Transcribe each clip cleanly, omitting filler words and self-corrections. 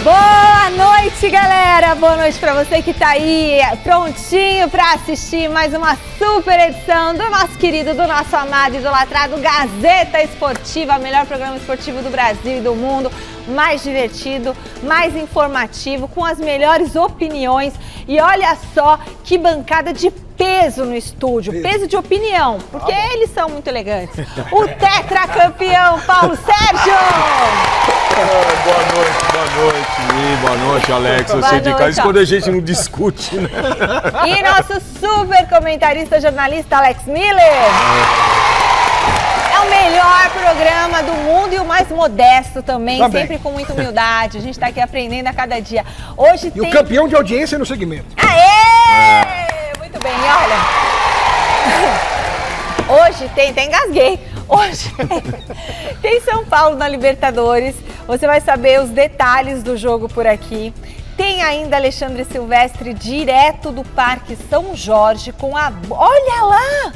Boa noite, galera! Boa noite pra você que tá aí prontinho pra assistir mais uma super edição do nosso querido, do nosso amado e idolatrado Gazeta Esportiva, o melhor programa esportivo do Brasil e do mundo, mais divertido, mais informativo, com as melhores opiniões. E olha só que bancada de peso no estúdio, peso de opinião, porque eles são muito elegantes. O tetracampeão Paulo Sérgio! Boa noite, Alex. Eu sei de casa, isso quando a gente não discute, né? E nosso super comentarista, jornalista Alex Miller. É o melhor programa do mundo e o mais modesto também, sempre com muita humildade. A gente tá aqui aprendendo a cada dia. Hoje o campeão de audiência no segmento. Aê! Muito bem, olha. Hoje até engasguei. Hoje tem São Paulo na Libertadores. Você vai saber os detalhes do jogo por aqui. Tem ainda Alexandre Silvestre direto do Parque São Jorge com a... Olha lá!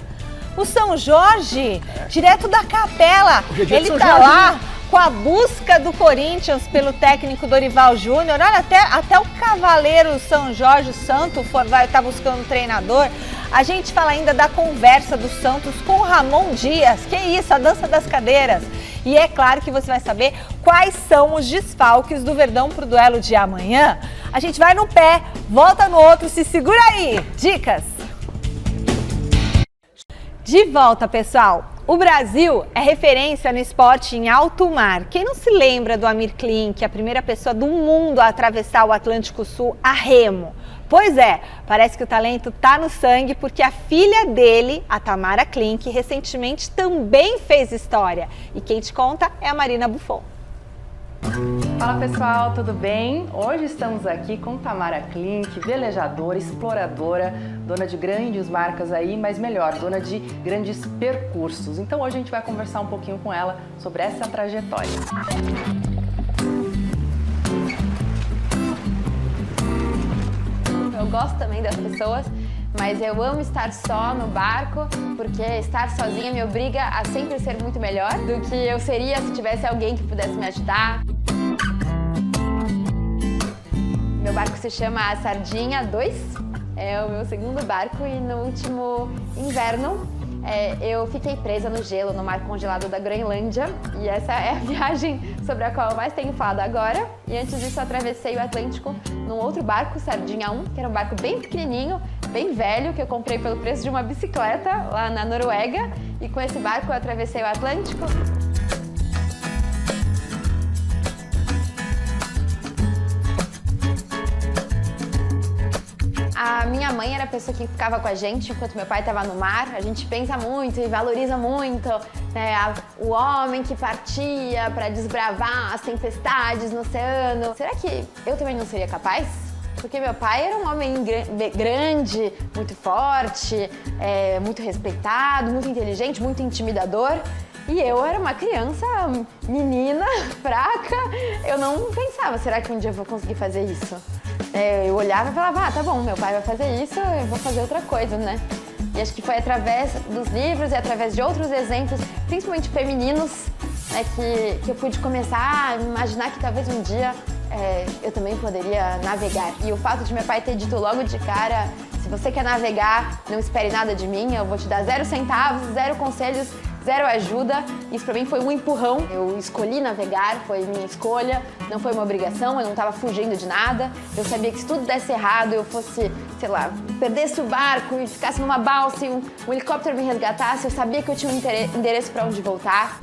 O São Jorge, direto da Capela. Ele tá lá com a busca do Corinthians pelo técnico Dorival Júnior. Olha, até o cavaleiro São Jorge Santo vai estar buscando um treinador. A gente fala ainda da conversa do Santos com o Ramon Dias. Que isso, a dança das cadeiras. E é claro que você vai saber quais são os desfalques do Verdão pro duelo de amanhã. A gente vai no pé, volta no outro, se segura aí. Dicas. De volta, pessoal. O Brasil é referência no esporte em alto mar. Quem não se lembra do Amir Klink, a primeira pessoa do mundo a atravessar o Atlântico Sul a remo? Pois é, parece que o talento tá no sangue porque a filha dele, a Tamara Klink, recentemente também fez história. E quem te conta é a Marina Buffon. Fala pessoal, tudo bem? Hoje estamos aqui com Tamara Klink, velejadora, exploradora, dona de grandes marcas aí, mas melhor, dona de grandes percursos. Então hoje a gente vai conversar um pouquinho com ela sobre essa trajetória. Eu gosto também das pessoas, mas eu amo estar só no barco, porque estar sozinha me obriga a sempre ser muito melhor do que eu seria se tivesse alguém que pudesse me ajudar. Meu barco se chama a Sardinha 2, é o meu segundo barco e no último inverno eu fiquei presa no gelo, no mar congelado da Groenlândia, e essa é a viagem sobre a qual eu mais tenho falado agora. E antes disso eu atravessei o Atlântico num outro barco, Sardinha 1, que era um barco bem pequenininho, bem velho, que eu comprei pelo preço de uma bicicleta lá na Noruega, e com esse barco eu atravessei o Atlântico. A minha mãe era a pessoa que ficava com a gente enquanto meu pai estava no mar. A gente pensa muito e valoriza muito, né, o homem que partia para desbravar as tempestades no oceano. Será que eu também não seria capaz? Porque meu pai era um homem grande, muito forte, muito respeitado, muito inteligente, muito intimidador. E eu era uma criança, menina, fraca. Eu não pensava, será que um dia eu vou conseguir fazer isso? Eu olhava e falava, tá bom, meu pai vai fazer isso, eu vou fazer outra coisa, né? E acho que foi através dos livros e através de outros exemplos, principalmente femininos, que eu pude começar a imaginar que talvez um dia eu também poderia navegar. E o fato de meu pai ter dito logo de cara, se você quer navegar, não espere nada de mim, eu vou te dar 0 centavos, 0 conselhos, 0 ajuda. Isso pra mim foi um empurrão. Eu escolhi navegar, foi minha escolha, não foi uma obrigação, eu não tava fugindo de nada. Eu sabia que se tudo desse errado, eu fosse, sei lá, perdesse o barco e ficasse numa balsa e um helicóptero me resgatasse, eu sabia que eu tinha um endereço pra onde voltar.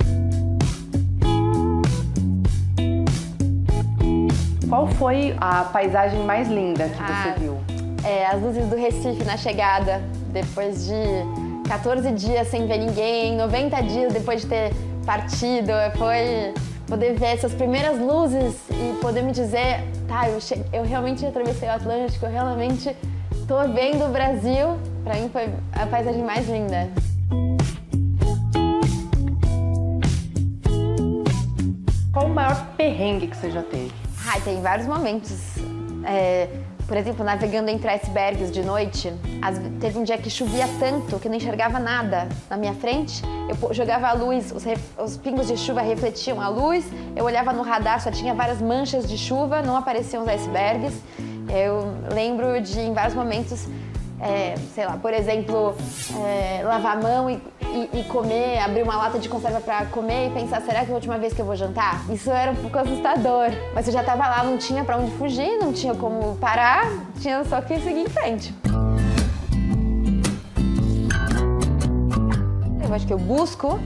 Qual foi a paisagem mais linda que você viu? As luzes do Recife na chegada, depois de 14 dias sem ver ninguém, 90 dias depois de ter partido, foi poder ver essas primeiras luzes e poder me dizer, tá, eu realmente atravessei o Atlântico, eu realmente tô vendo o Brasil. Pra mim foi a paisagem mais linda. Qual o maior perrengue que você já teve? Tem vários momentos. por exemplo, navegando entre icebergs de noite, teve um dia que chovia tanto que eu não enxergava nada na minha frente. Eu jogava a luz, os pingos de chuva refletiam a luz, eu olhava no radar, só tinha várias manchas de chuva, não apareciam os icebergs. Eu lembro de, em vários momentos, sei lá, por exemplo, lavar a mão e comer, abrir uma lata de conserva para comer e pensar, será que é a última vez que eu vou jantar? Isso era um pouco assustador, mas eu já estava lá, não tinha para onde fugir, não tinha como parar, tinha só que seguir em frente. Eu acho que eu busco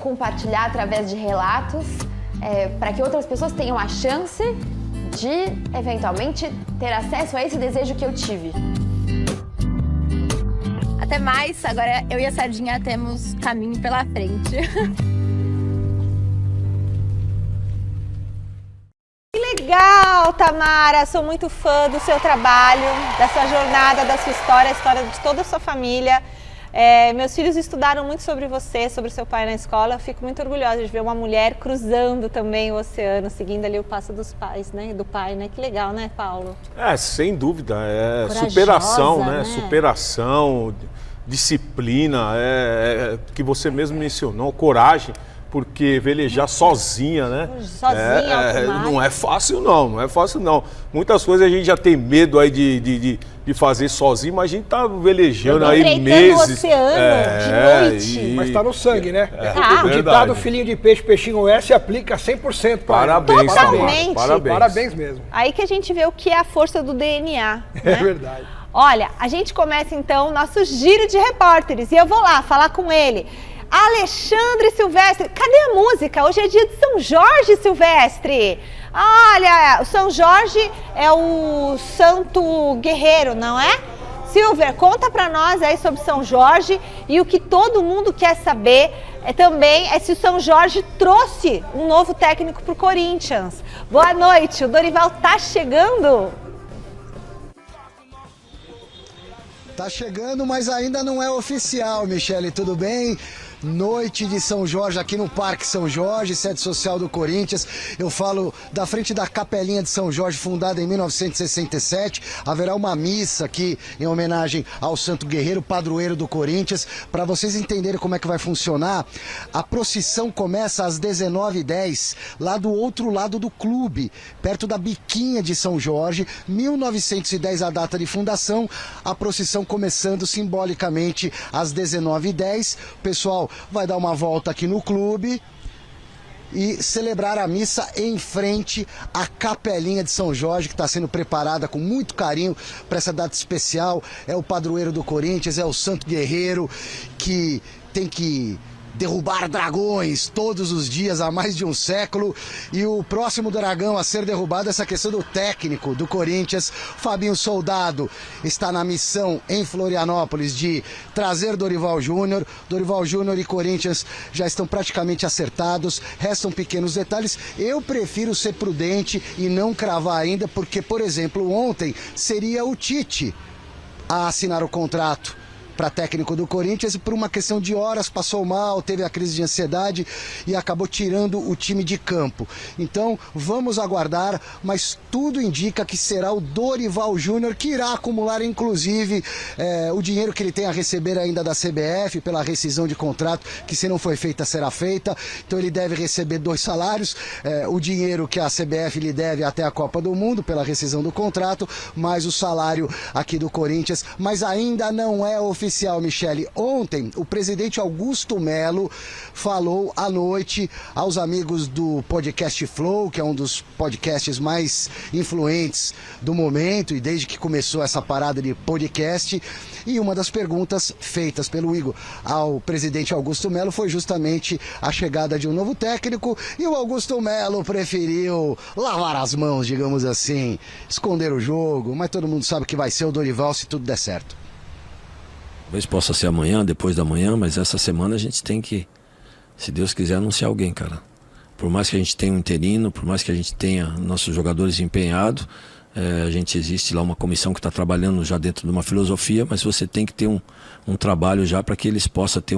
compartilhar através de relatos para que outras pessoas tenham a chance de, eventualmente, ter acesso a esse desejo que eu tive. Até mais, agora eu e a Sardinha temos caminho pela frente. Que legal, Tamara! Sou muito fã do seu trabalho, da sua jornada, da sua história, a história de toda a sua família. Meus filhos estudaram muito sobre você, sobre o seu pai na escola. Eu fico muito orgulhosa de ver uma mulher cruzando também o oceano, seguindo ali o passo dos pais, né? Do pai, né? Que legal, né, Paulo? Sem dúvida. Corajosa, Superação, né? né? Superação, disciplina, que você mesmo mencionou, coragem. Porque velejar sozinha, né? Sozinha, não é fácil não, não é fácil não. Muitas coisas a gente já tem medo aí de fazer sozinho, mas a gente tá velejando aí meses. No oceano, de noite. Mas tá no sangue, né? O verdade. ditado filhinho de peixe, peixinho é se aplica 100% para Parabéns, Totalmente. Parabéns. Parabéns mesmo. Aí que a gente vê o que é a força do DNA. É né? verdade. Olha, a gente começa então o nosso giro de repórteres e eu vou lá falar com ele. Alexandre Silvestre, cadê a música? Hoje é dia de São Jorge, Silvestre. Olha, o São Jorge é o santo guerreiro, não é? Silver, conta pra nós aí sobre São Jorge e o que todo mundo quer saber também é se o São Jorge trouxe um novo técnico pro Corinthians. Boa noite, o Dorival tá chegando? Tá chegando, mas ainda não é oficial, Michele, tudo bem? Noite de São Jorge aqui no Parque São Jorge, sede social do Corinthians. Eu falo da frente da Capelinha de São Jorge, fundada em 1967. Haverá uma missa aqui em homenagem ao Santo Guerreiro, padroeiro do Corinthians. Para vocês entenderem como é que vai funcionar, a procissão começa às 19h10, lá do outro lado do clube, perto da Biquinha de São Jorge. 1910 a data de fundação, a procissão começando simbolicamente às 19h10. O pessoal vai dar uma volta aqui no clube e celebrar a missa em frente à Capelinha de São Jorge, que está sendo preparada com muito carinho para essa data especial. É o padroeiro do Corinthians, é o Santo Guerreiro, que tem que derrubar dragões todos os dias há mais de um século. E o próximo dragão a ser derrubado é essa questão do técnico do Corinthians. Fabinho Soldado está na missão em Florianópolis de trazer Dorival Júnior. Dorival Júnior e Corinthians já estão praticamente acertados, restam pequenos detalhes. Eu prefiro ser prudente e não cravar ainda, porque, por exemplo, ontem seria o Tite a assinar o contrato para técnico do Corinthians e por uma questão de horas passou mal, teve a crise de ansiedade e acabou tirando o time de campo. Então vamos aguardar, mas tudo indica que será o Dorival Júnior que irá acumular inclusive o dinheiro que ele tem a receber ainda da CBF pela rescisão de contrato, que se não foi feita será feita. Então ele deve receber 2 salários, o dinheiro que a CBF lhe deve até a Copa do Mundo pela rescisão do contrato, mais o salário aqui do Corinthians, mas ainda não é oficial. Michele, ontem o presidente Augusto Melo falou à noite aos amigos do podcast Flow, que é um dos podcasts mais influentes do momento e desde que começou essa parada de podcast, e uma das perguntas feitas pelo Igor ao presidente Augusto Melo foi justamente a chegada de um novo técnico, e o Augusto Melo preferiu lavar as mãos, digamos assim, esconder o jogo, mas todo mundo sabe que vai ser o Dorival se tudo der certo. Talvez possa ser amanhã, depois da manhã, mas essa semana a gente tem que, se Deus quiser, anunciar alguém, cara. Por mais que a gente tenha um interino, por mais que a gente tenha nossos jogadores empenhados, a gente existe lá uma comissão que está trabalhando já dentro de uma filosofia, mas você tem que ter um trabalho já para que eles possam ter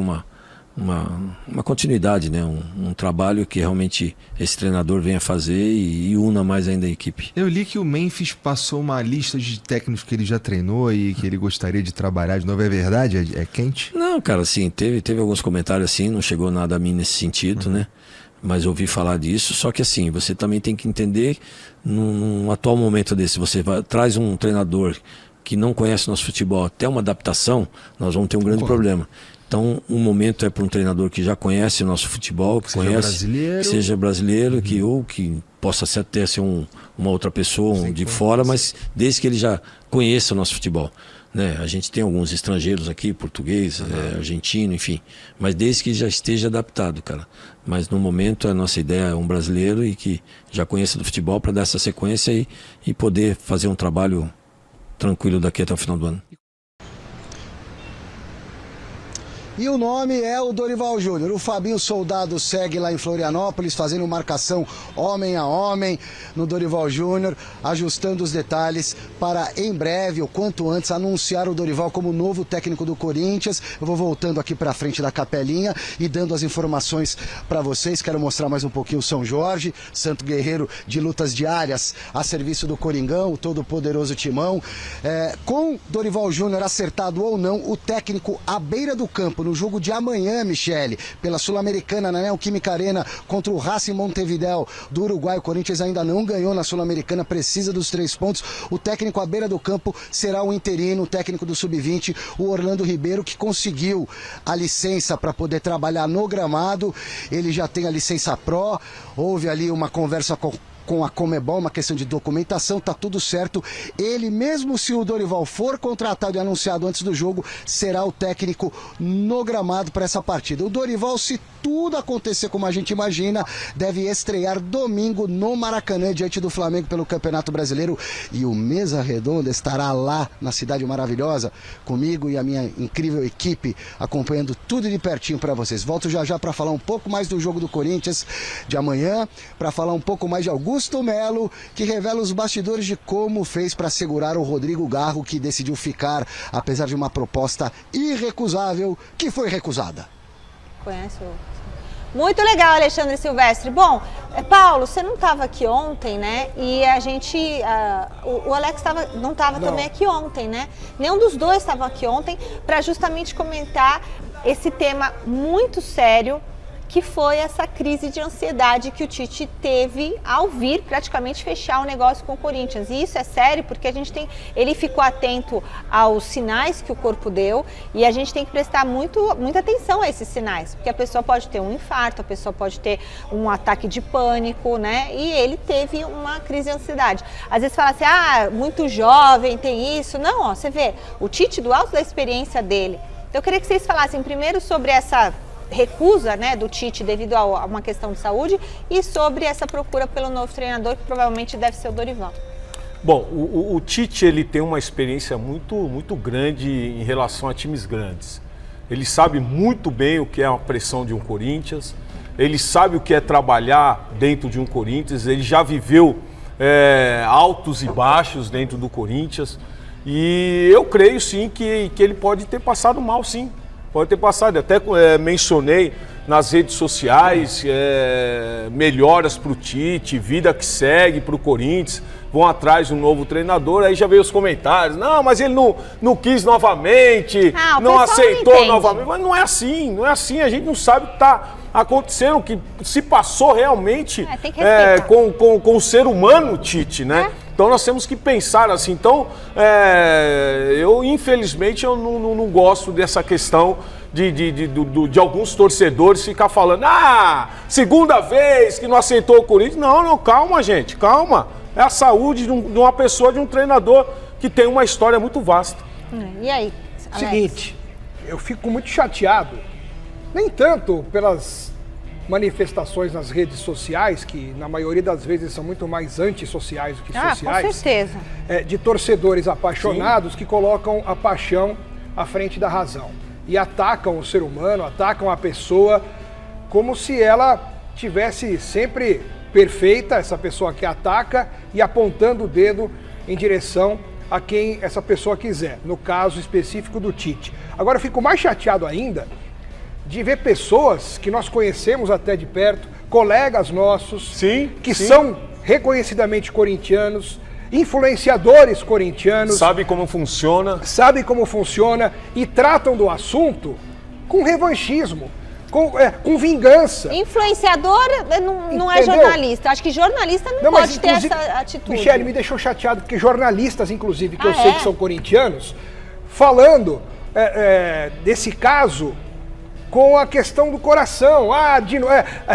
uma continuidade, né? Um trabalho que realmente esse treinador venha fazer e una mais ainda a equipe. Eu li que o Memphis passou uma lista de técnicos que ele já treinou e que ele gostaria de trabalhar de novo. É verdade? É quente? Não, cara, assim, teve alguns comentários assim, não chegou nada a mim nesse sentido, né? Mas ouvi falar disso, só que assim, você também tem que entender, num atual momento desse, traz um treinador que não conhece nosso futebol, até uma adaptação, nós vamos ter um grande problema. Então, um momento é para um treinador que já conhece o nosso futebol, que seja brasileiro, que possa até ser uma outra pessoa de fora, mas desde que ele já conheça o nosso futebol. Né? A gente tem alguns estrangeiros aqui, português, argentino, enfim, mas desde que já esteja adaptado, cara. Mas no momento a nossa ideia é um brasileiro e que já conheça do futebol para dar essa sequência e poder fazer um trabalho tranquilo daqui até o final do ano. E o nome é o Dorival Júnior. O Fabinho Soldado segue lá em Florianópolis, fazendo marcação homem a homem no Dorival Júnior, ajustando os detalhes para em breve, ou quanto antes, anunciar o Dorival como novo técnico do Corinthians. Eu vou voltando aqui para frente da capelinha e dando as informações para vocês. Quero mostrar mais um pouquinho o São Jorge, santo guerreiro de lutas diárias a serviço do Coringão, o todo-poderoso Timão. Com Dorival Júnior acertado ou não, o técnico à beira do campo, no jogo de amanhã, Michele, pela Sul-Americana, na Neoquímica Arena, contra o Racing Montevidéu do Uruguai. O Corinthians ainda não ganhou na Sul-Americana, precisa dos 3 pontos. O técnico à beira do campo será o interino, o técnico do Sub-20, o Orlando Ribeiro, que conseguiu a licença para poder trabalhar no gramado. Ele já tem a licença Pro, houve ali uma conversa com a Conmebol, uma questão de documentação, tá tudo certo. Ele, mesmo se o Dorival for contratado e anunciado antes do jogo, será o técnico no gramado para essa partida. O Dorival, se tudo acontecer como a gente imagina, deve estrear domingo no Maracanã, diante do Flamengo pelo Campeonato Brasileiro. E o Mesa Redonda estará lá na Cidade Maravilhosa, comigo e a minha incrível equipe, acompanhando tudo de pertinho para vocês. Volto já para falar um pouco mais do jogo do Corinthians de amanhã, para falar um pouco mais de Augusto Melo, que revela os bastidores de como fez para segurar o Rodrigo Garro, que decidiu ficar, apesar de uma proposta irrecusável, que foi recusada. Conhece o... Muito legal, Alexandre Silvestre. Bom, Paulo, você não estava aqui ontem, né? E a gente... o Alex não estava também aqui ontem, né? Nenhum dos dois estava aqui ontem para justamente comentar esse tema muito sério, que foi essa crise de ansiedade que o Tite teve ao vir praticamente fechar o negócio com o Corinthians. E isso é sério porque ele ficou atento aos sinais que o corpo deu e a gente tem que prestar muita atenção a esses sinais, porque a pessoa pode ter um infarto, a pessoa pode ter um ataque de pânico, né? E ele teve uma crise de ansiedade. Às vezes fala assim, muito jovem, tem isso. Não, ó, você vê, o Tite, do alto da experiência dele. Então eu queria que vocês falassem primeiro sobre essa recusa, né, do Tite devido a uma questão de saúde e sobre essa procura pelo novo treinador, que provavelmente deve ser o Dorival. Bom, o Tite, ele tem uma experiência muito grande em relação a times grandes. Ele sabe muito bem o que é a pressão de um Corinthians, ele sabe o que é trabalhar dentro de um Corinthians, ele já viveu altos e baixos dentro do Corinthians e eu creio sim que ele pode ter passado mal, sim. Pode ter passado, até mencionei nas redes sociais, melhoras para o Tite, vida que segue para o Corinthians, vão atrás de um novo treinador, aí já veio os comentários, não, mas ele não quis novamente, não aceitou novamente, mas não é assim, a gente não sabe o que está acontecendo, o que se passou realmente com o ser humano, Tite, né? Então nós temos que pensar assim. Então, infelizmente, eu não gosto dessa questão de alguns torcedores ficar falando, segunda vez que não aceitou o Corinthians. Não, calma, gente, calma. É a saúde de uma pessoa, de um treinador que tem uma história muito vasta. E aí, Alex? Seguinte, eu fico muito chateado, nem tanto pelas manifestações nas redes sociais, que na maioria das vezes são muito mais antissociais do que sociais. Com certeza. De torcedores apaixonados que colocam a paixão à frente da razão e atacam o ser humano, atacam a pessoa como se ela tivesse sempre perfeita, essa pessoa que ataca, e apontando o dedo em direção a quem essa pessoa quiser, no caso específico do Tite. Agora eu fico mais chateado ainda de ver pessoas que nós conhecemos até de perto, colegas nossos, Sim, que sim. são reconhecidamente corintianos, influenciadores corintianos, Sabe como funciona. sabem como funciona e tratam do assunto com revanchismo, com vingança. Influenciador não é Entendeu? jornalista. Acho que jornalista não mas, pode ter inclusive, essa atitude. Michele, me deixou chateado, porque jornalistas, inclusive, que eu sei é? que são corintianos, falando desse caso com a questão do coração.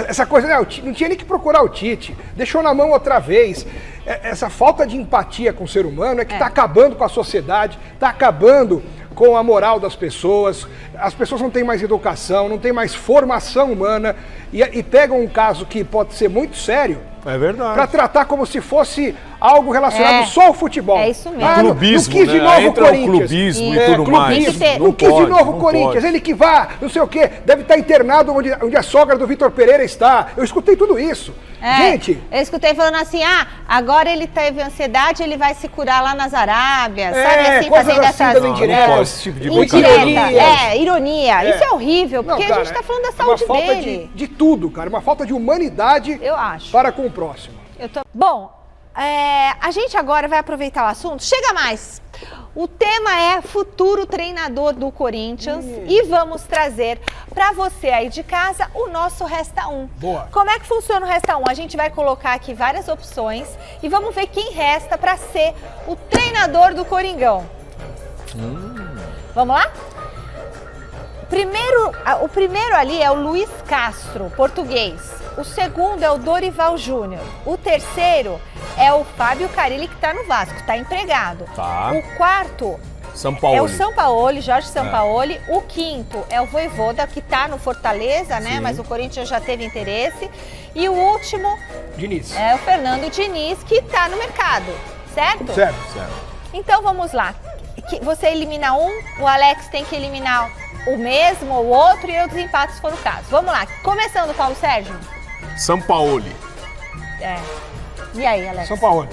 Essa coisa, não tinha nem que procurar o Tite, deixou na mão outra vez. Essa falta de empatia com o ser humano é que está acabando com a sociedade, está acabando com a moral das pessoas. As pessoas não têm mais educação, não têm mais formação humana e pegam um caso que pode ser muito sério É verdade. para tratar como se fosse algo relacionado só ao futebol. É isso mesmo. Não Clubismo, quis de né? novo Entra o Corinthians. clubismo e tudo mais. Tem que ter. Não quis de pode, novo não Corinthians. pode. Ele que vá, não sei o quê, deve estar internado onde a sogra do Vitor Pereira está. Eu escutei tudo isso. Gente, Eu escutei falando assim, agora ele teve ansiedade, ele vai se curar lá nas Arábias, sabe assim, coisas fazendo assim, essas... dando indireta. Não pode esse tipo de Indireta, brincadeira. ironia. Isso é horrível, porque a gente tá falando da saúde uma falta dele. de tudo, cara. Uma falta de humanidade Eu acho. para com o próximo. Bom, a gente agora vai aproveitar o assunto. Chega mais! O tema é futuro treinador do Corinthians e vamos trazer para você aí de casa o nosso Resta 1. Boa. Como é que funciona o Resta 1? A gente vai colocar aqui várias opções e vamos ver quem resta para ser o treinador do Coringão. Vamos lá? O primeiro ali é o Luiz Castro, português. O segundo é o Dorival Júnior. O terceiro é o Fábio Carilli, que está no Vasco, está empregado. Tá. O quarto Sampaoli. é o Sampaoli, Jorge Sampaoli. O quinto é o Vojvoda, que está no Fortaleza, né? Sim. Mas o Corinthians já teve interesse. E o último Diniz. é o Fernando Diniz, que está no mercado, certo? Certo. Então vamos lá. Você elimina um, o Alex tem que eliminar o mesmo ou outro e eu desempate se for o caso. Vamos lá. Começando, Paulo Sérgio. Sampaoli. E aí, Alex? São Paulo.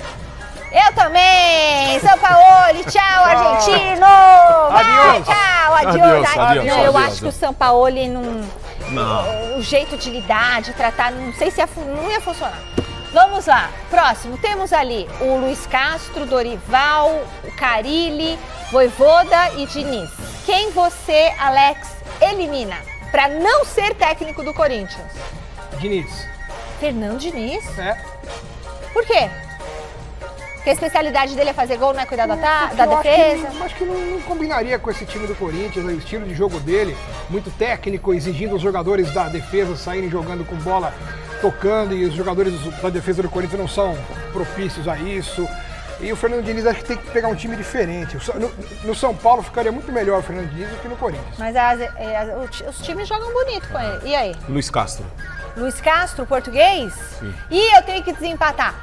Eu também! São Paulo! Tchau, argentino! Vai, Adiós. tchau! Adiós, Não, eu adiós. acho que o São Paulo Não. o jeito de lidar, de tratar, não sei se não ia funcionar. Vamos lá. Próximo, temos ali o Luiz Castro, Dorival, o Carilli, Vojvoda e Diniz. Quem você, Alex, elimina para não ser técnico do Corinthians? Diniz. Fernando Diniz? Por quê? Porque a especialidade dele é fazer gol, não é cuidar da Eu defesa? acho que não combinaria com esse time do Corinthians, o estilo de jogo dele, muito técnico, exigindo os jogadores da defesa saírem jogando com bola, tocando, e os jogadores da defesa do Corinthians não são propícios a isso. E o Fernando Diniz acho que tem que pegar um time diferente. No São Paulo ficaria muito melhor o Fernando Diniz do que no Corinthians. Mas os times jogam bonito com ele. E aí? Luiz Castro. Luiz Castro, português? Sim. E eu tenho que desempatar.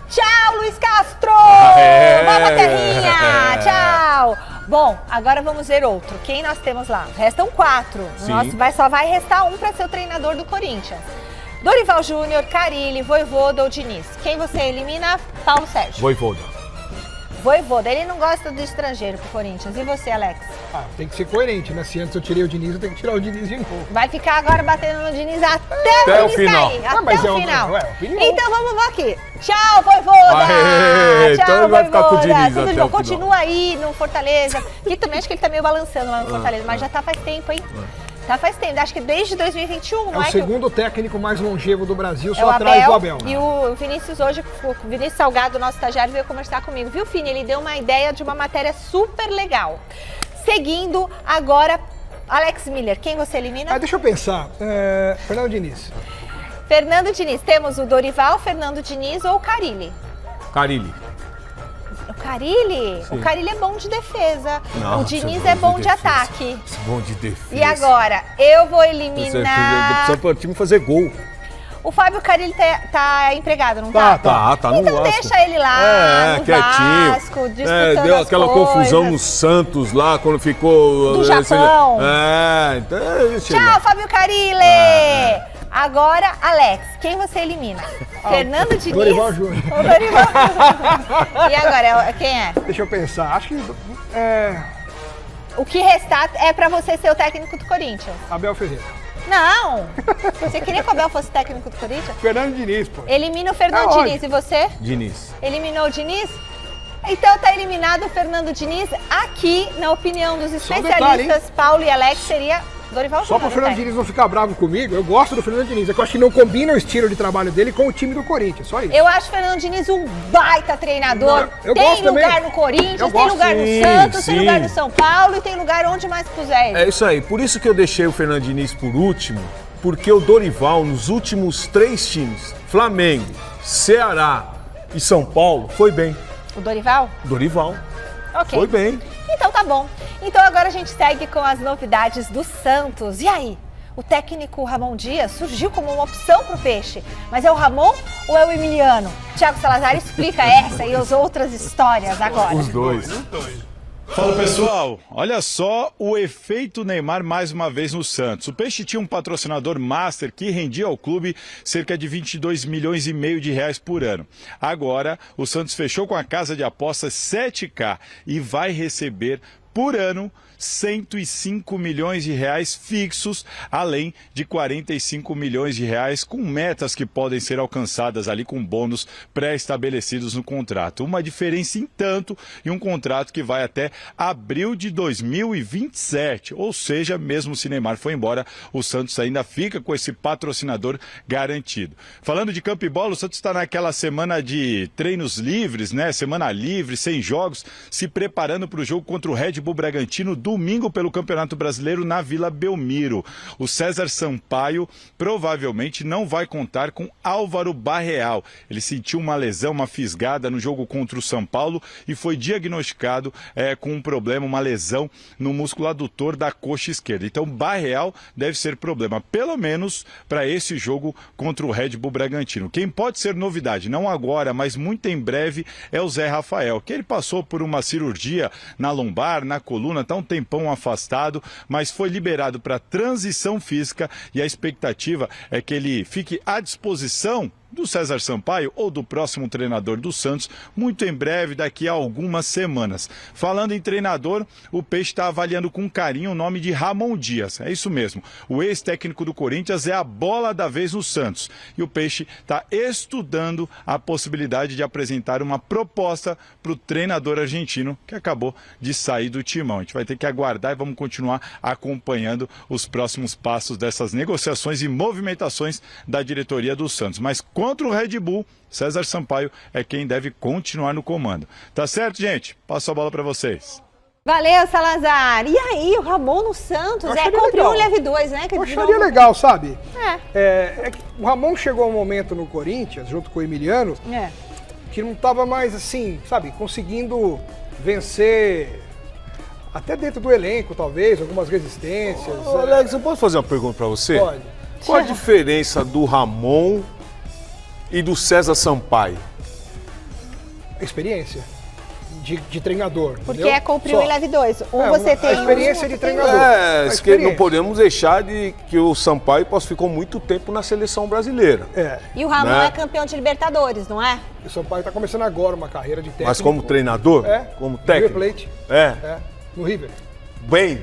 Tchau, Luiz Castro! Aê! Vamos, terrinha! Tchau! Bom, agora vamos ver outro. Quem nós temos lá? Restam 4. Sim. Só vai restar um para ser o treinador do Corinthians. Dorival Júnior, Carilli, Vojvoda ou Diniz. Quem você elimina? Paulo Sérgio. Vojvoda, ele não gosta do estrangeiro pro Corinthians. E você, Alex? Tem que ser coerente, né? Se antes eu tirei o Diniz, eu tenho que tirar o Diniz de novo. Vai ficar agora batendo no Diniz até o Diniz final. cair. Mas Até é o final. opinião. Então vamos aqui. Tchau, Vojvoda! Aê, Tchau, então ele vai ficar com o Vojvoda. Diniz Tudo até de o bom. final. Continua aí no Fortaleza. Que também acho que ele tá meio balançando lá no Fortaleza, mas já tá faz tempo, hein? Tá faz tempo, acho que desde 2021, É não o é? segundo técnico mais longevo do Brasil, É só o atrás do Abel. E o Vinícius hoje, o Vinícius Salgado, nosso estagiário, veio conversar comigo. Viu, Fini? Ele deu uma ideia de uma matéria super legal. Seguindo, agora, Alex Miller, quem você elimina? Deixa eu pensar. Fernando Diniz. Fernando Diniz. Temos o Dorival, Fernando Diniz ou o Carilli? Carilli. O Carilli? Sim. O Carilli é bom de defesa. Nossa, o Diniz é bom de ataque. Bom de defesa. E agora, eu vou eliminar... Precisa para o time fazer gol. O Fábio Carilli tá empregado, não tá? Tá no então Vasco. deixa ele lá, no quietinho. Vasco, disputando Deu as aquela coisas. confusão no Santos lá, quando ficou... Do Japão. Então deixa Tchau, Fábio Carilli! Agora, Alex, quem você elimina? Fernando Diniz? Dorival Júnior. Ou Dorival? E agora, quem é? Deixa eu pensar. Acho que O que restar é pra você ser o técnico do Corinthians. Abel Ferreira. Não! Você queria que o Abel fosse técnico do Corinthians? Fernando Diniz, pô. Elimina o Fernando É Diniz. E você? Diniz. Eliminou o Diniz? Então tá eliminado o Fernando Diniz. Aqui, na opinião dos Só um especialistas, detalhe, Paulo e Alex, seria Dorival Só para o Fernando Diniz não ficar bravo comigo, eu gosto do Fernando Diniz. É que eu acho que não combina o estilo de trabalho dele com o time do Corinthians, só isso. Eu acho o Fernando Diniz um baita treinador. Eu tem gosto lugar também. no Corinthians, Eu tem gosto. lugar no Sim, Santos, tem sim. lugar no São Paulo e tem lugar onde mais puser ele. É isso aí. Por isso que eu deixei o Fernando Diniz por último, porque o Dorival, nos últimos 3 times, Flamengo, Ceará e São Paulo, foi bem. O Dorival? Dorival. Ok. Foi bem. Então tá bom. Então agora a gente segue com as novidades do Santos. E aí? O técnico Ramon Dias surgiu como uma opção pro Peixe. Mas é o Ramon ou é o Emiliano? Thiago Salazar explica essa e as outras histórias agora. Os dois. Fala pessoal, olha só o efeito Neymar mais uma vez no Santos. O Peixe tinha um patrocinador master que rendia ao clube cerca de 22 milhões e meio de reais por ano. Agora o Santos fechou com a casa de apostas 7K e vai receber por ano 105 milhões de reais fixos, além de 45 milhões de reais com metas que podem ser alcançadas ali com bônus pré-estabelecidos no contrato. Uma diferença em tanto e um contrato que vai até abril de 2027, ou seja, mesmo se Neymar for embora, o Santos ainda fica com esse patrocinador garantido. Falando de campo e bola, o Santos está naquela semana de treinos livres, né? Semana livre, sem jogos, se preparando para o jogo contra o Red Bull Bragantino domingo pelo Campeonato Brasileiro na Vila Belmiro. O César Sampaio provavelmente não vai contar com Álvaro Barreal. Ele sentiu uma lesão, uma fisgada no jogo contra o São Paulo e foi diagnosticado com um problema, uma lesão no músculo adutor da coxa esquerda. Então Barreal deve ser problema, pelo menos para esse jogo contra o Red Bull Bragantino. Quem pode ser novidade, não agora, mas muito em breve, é o Zé Rafael, que ele passou por uma cirurgia na lombar, na coluna, está um tempão afastado, mas foi liberado para transição física e a expectativa é que ele fique à disposição do César Sampaio ou do próximo treinador do Santos, muito em breve, daqui a algumas semanas. Falando em treinador, o Peixe está avaliando com carinho o nome de Ramon Dias. É isso mesmo. O ex-técnico do Corinthians é a bola da vez no Santos. E o Peixe está estudando a possibilidade de apresentar uma proposta para o treinador argentino que acabou de sair do timão. A gente vai ter que aguardar e vamos continuar acompanhando os próximos passos dessas negociações e movimentações da diretoria do Santos. Mas contra o Red Bull, César Sampaio é quem deve continuar no comando. Tá certo, gente? Passo a bola para vocês. Valeu, Salazar. E aí, o Ramon no Santos? Compre um, leve 2, né? Eu acharia legal, sabe? É. É que o Ramon chegou a um momento no Corinthians, junto com o Emiliano, que não estava mais assim, sabe, conseguindo vencer até dentro do elenco, talvez, algumas resistências. Ô, Alex, eu posso fazer uma pergunta para você? Pode. Qual a diferença do Ramon e do César Sampaio? Experiência de treinador. Porque entendeu? é compre um e leve 2. Você tem a experiência de treinador. Isso que não podemos deixar de que o Sampaio ficou muito tempo na seleção brasileira. E o Ramon é campeão de Libertadores, não é? O Sampaio está começando agora uma carreira de técnico. Mas como treinador? Como técnico? River Plate. No River. Bem.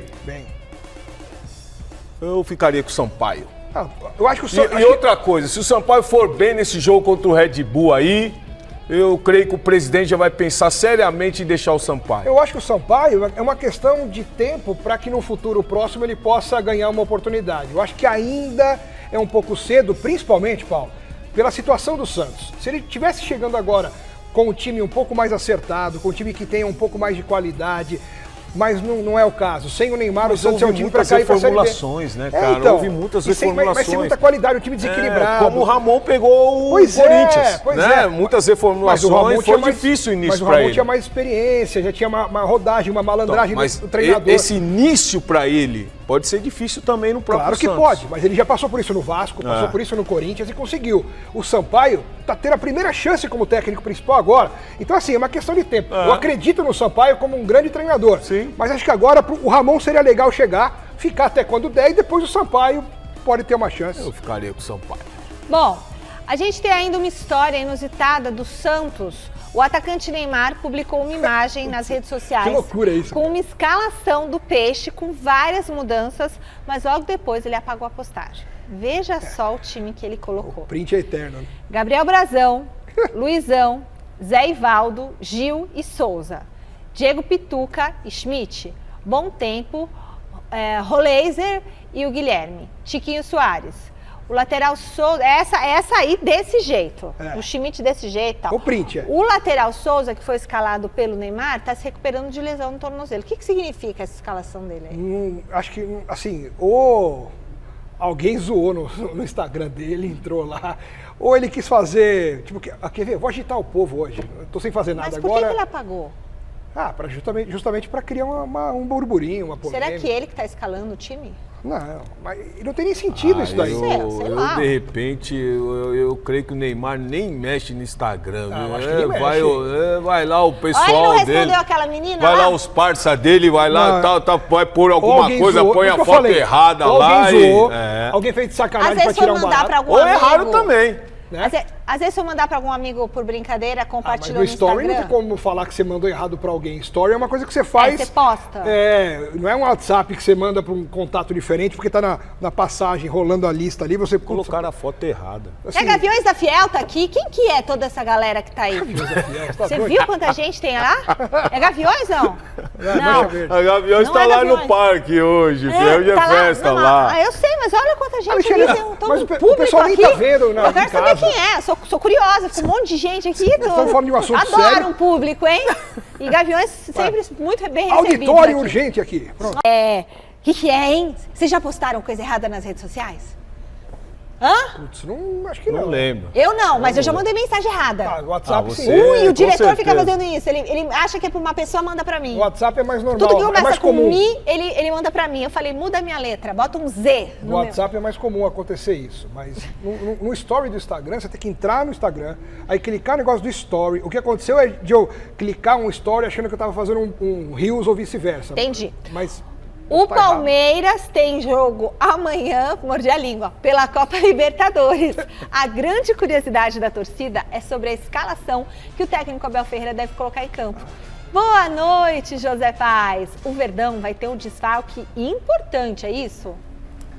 Eu ficaria com o Sampaio. Eu acho que E outra coisa, se o Sampaio for bem nesse jogo contra o Red Bull aí, eu creio que o presidente já vai pensar seriamente em deixar o Sampaio. Eu acho que o Sampaio é uma questão de tempo para que no futuro próximo ele possa ganhar uma oportunidade. Eu acho que ainda é um pouco cedo, principalmente, Paulo, pela situação do Santos. Se ele estivesse chegando agora com um time um pouco mais acertado, com um time que tenha um pouco mais de qualidade, mas não é o caso. Sem o Neymar, o Santos é um time para cair para a Série B. Reformulações, né, cara? Houve muitas reformulações. Mas sem muita qualidade, o time desequilibrado. Como o Ramon pegou o Corinthians, né? Muitas reformulações, foi difícil o início para ele. Mas o Ramon tinha mais experiência, já tinha uma rodagem, uma malandragem do treinador. Esse início para ele pode ser difícil também no próprio Santos. Claro que pode, mas ele já passou por isso no Vasco, passou por isso no Corinthians e conseguiu. O Sampaio tá tendo a primeira chance como técnico principal agora. Então, assim, é uma questão de tempo. Eu acredito no Sampaio como um grande treinador. Sim. Mas acho que agora o Ramon seria legal chegar, ficar até quando der e depois o Sampaio pode ter uma chance. Eu ficaria com o Sampaio. Bom, a gente tem ainda uma história inusitada do Santos, O atacante Neymar publicou uma imagem nas redes sociais. Que loucura isso. Com uma escalação do Peixe, com várias mudanças, mas logo depois ele apagou a postagem. Veja só o time que ele colocou. O print é eterno. Né? Gabriel Brazão, Luizão, Zé Ivaldo, Gil e Souza. Diego Pituca e Schmidt. Bom Tempo, Roleiser e o Guilherme. Tiquinho Soares. O lateral Souza, essa aí desse jeito. O Schmidt desse jeito. Tal. O print, O lateral Souza, que foi escalado pelo Neymar, está se recuperando de lesão no tornozelo. O que significa essa escalação dele aí? Acho que, assim, alguém zoou no Instagram dele, entrou lá. Ou ele quis fazer, tipo, quer ver, vou agitar o povo hoje. Eu tô sem fazer nada agora. Mas por que ele apagou? Justamente para criar um burburinho, uma polêmica. Será que ele que está escalando o time? Não, mas não tem nem sentido isso daí. Sei lá. De repente, eu creio que o Neymar nem mexe no Instagram. Acho que nem mexe. Vai lá o pessoal ele não dele. respondeu aquela menina vai lá os parça dele, vai lá, vai pôr alguma coisa, zoou, põe a foto errada lá. Alguém zoou, alguém fez de sacanagem para tirar um barato. Ou erraram também. Né? Às vezes, se eu mandar para algum amigo por brincadeira, compartilha no Story Instagram. não tem como falar que você mandou errado para alguém. Story é uma coisa que você faz. Você posta. Não é um WhatsApp que você manda para um contato diferente, porque tá na passagem, rolando a lista ali, você... Colocaram a foto errada. Assim, Gaviões da Fiel tá aqui? Quem que é toda essa galera que tá aí? Gaviões da Fiel, você viu quanta gente tem lá? É Gaviões, não? Não. A Gaviões tá lá no parque hoje, hoje é festa lá. Eu sei, mas olha quanta gente aqui, tem um mas público o pessoal nem aqui. tá vendo, Eu quero saber quem é, sou curiosa, fica um monte de gente aqui. Estamos falando de um assunto Adoro sério. um público, hein? E Gaviões sempre muito bem recebidos. Auditório urgente aqui. Pronto. O que é, hein? Vocês já postaram coisa errada nas redes sociais? Hã? Putz, acho que não. Não lembro. Eu não, mas eu já mandei mensagem errada. O WhatsApp sim. E o diretor fica fazendo isso. Ele acha que é pra uma pessoa, manda pra mim. O WhatsApp é mais normal. Tudo que começa mais com comum. Mi, ele manda pra mim. Eu falei, muda a minha letra, bota um Z. No WhatsApp é mais comum acontecer isso. Mas no story do Instagram, você tem que entrar no Instagram, aí clicar no negócio do story. O que aconteceu é de eu clicar um story achando que eu tava fazendo um Reels ou vice-versa. Entendi. Mas... O Palmeiras tem jogo amanhã, mordi a língua, pela Copa Libertadores. A grande curiosidade da torcida é sobre a escalação que o técnico Abel Ferreira deve colocar em campo. Boa noite, José Paz. O Verdão vai ter um desfalque importante, é isso?